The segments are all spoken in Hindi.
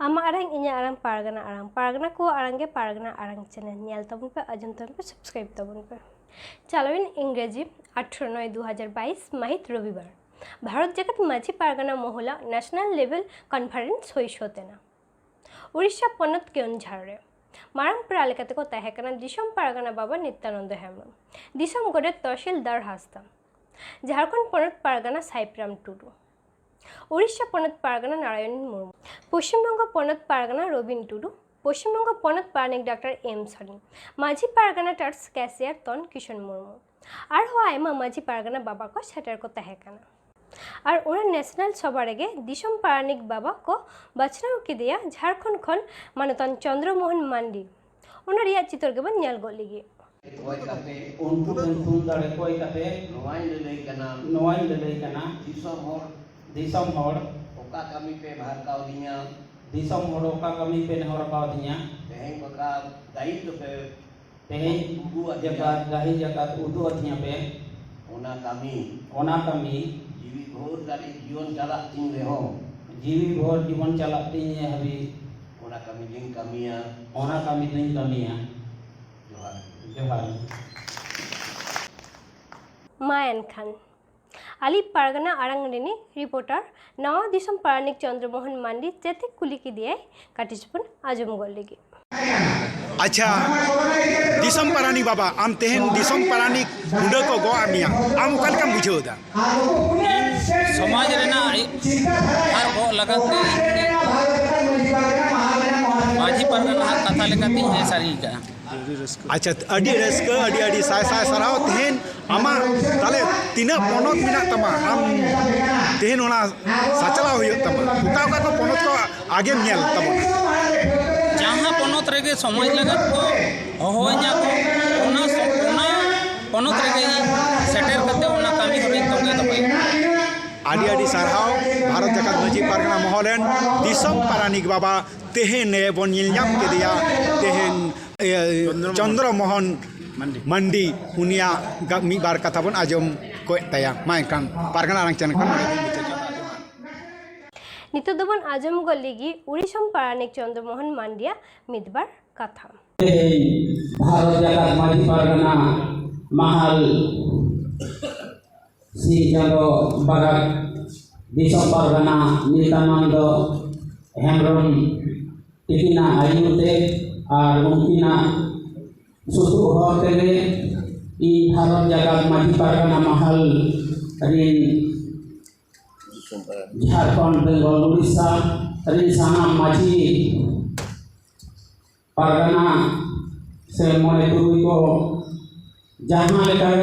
आमा आरंग इnya आरंग पारगना को आरंगे पारगना आरंग चैनल नियल तबन पे अजम तबन पे सब्सक्राइब तबन पे चालविन इंग्रेजी 18/9/2022 माहित रविवार भारत जगत माझी पारगना मोहला नेशनल लेवल कॉन्फ्रेंस हुई होतेना उड़ीसा पनत केउंझार रे मारंग प्रालिकाते को तहकना दिसम पारगना बाबा नित्यानंद हेम्ब्रम दिसम गोडे तहसीलदार हासदा झारखंड पनत पारगना साइप्राम टुडू उड़ीसा पनत पारगना नारायण मुर्मू पश्चिमबंग पनत पारगना रबिन टुडू पश्चिमबंग पनत पारनिक डॉक्टर एम सरीन माझी पारगना टार्स कैसियर तन किशन मुर्मू और हो आयमा माझी पारगना बाबा को सेटर को तहकना और उन्हें नेशनल सभा गे दिसम पारनिक बाबा को बचना की दिया झारखंड खन मानतन चंद्रमोहन मांडी उन्हें रिया चित्र के बन न्याल गोलीगी दिसम हर ओका कमी पे भारकाव दिया दिसम हर ओका कमी पे नहरकाव दिया तेहें बका दायित्व पे तेहें जगत दाही जगत उदु अथिया पे ओना कमी जीवी भोर दारी जीवन चला तीन रे हो जीवी भोर जीवन चला तीन हबी ओना कमी दिन कमिया जोहार मायन खान अली पारगना आरंगनी रिपोर्टर नवा दिसम पारनिक चंद्रमोहन मांडी जेते कुली की दिए काटिचपुन आजम गोलेगी अच्छा दिसम पारानी बाबा आम तेहन दिसम पारानी हुंडा को गो आमिया आम ओकल का बुझो दा समाज रेना हर गो लगाते माझी पारगना कथा लेकाती है सारी का अच्छा अडी रस्क अडी साय सराव तेहन आमा ताले तीना पनत मिना तमा आम तेहन ओना साचला होय तमा उका को पनत को आगे नेल तमा जहां पनत रेगे समाज लगत को होइया को ओना पनत रेगे सेटर करते ओना कामी हबे तंगे तबे आडी साराव भारत जगत माझी पारगना मोहलेन दिसम पारानिक बाबा तेहन बन ᱧᱮᱞ के दिया तेहन चंद्रमोहन मंडी उनिया मी बार कथा बन आजम को तया माय कान पारगना आरंग चैनल नितो दबन आजम गोलीगी उड़ीसा पारानिक चंद्रमोहन मांडिया मिदबार कथा भारत जगत माझी पारगना महल सी चंद्र बाराक दिसम पारगना नित्यानंद हेम्ब्रम तिकिना आयुते और उनकिना सुसु होते इ भारत जगत माझी पारगना महल रिन झारखंड बेंगल उड़ीसा रिन सानाम माझी पारगना से मोने तुरुई को जहां लेकर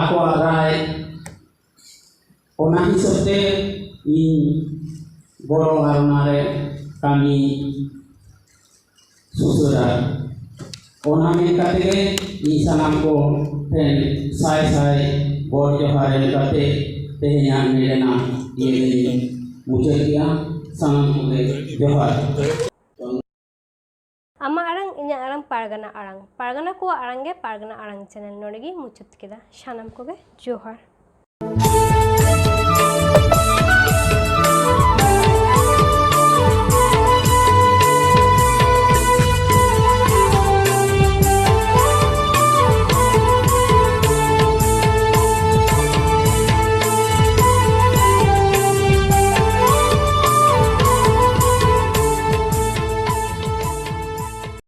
आको राय ओना हिसाबते इन बड़ो आरनारे कामी सुसुरा ओना में काटे इ सलाम को फेन साय बोर जोहार लेकाते तेहना मेरेना ये मुझे किया सलाम को जोहार आमा आरंग इnya आरंग पारगना को आरंगे पारगना आरंग चैनल नोडेगी मुचत केदा शानम को जोहार।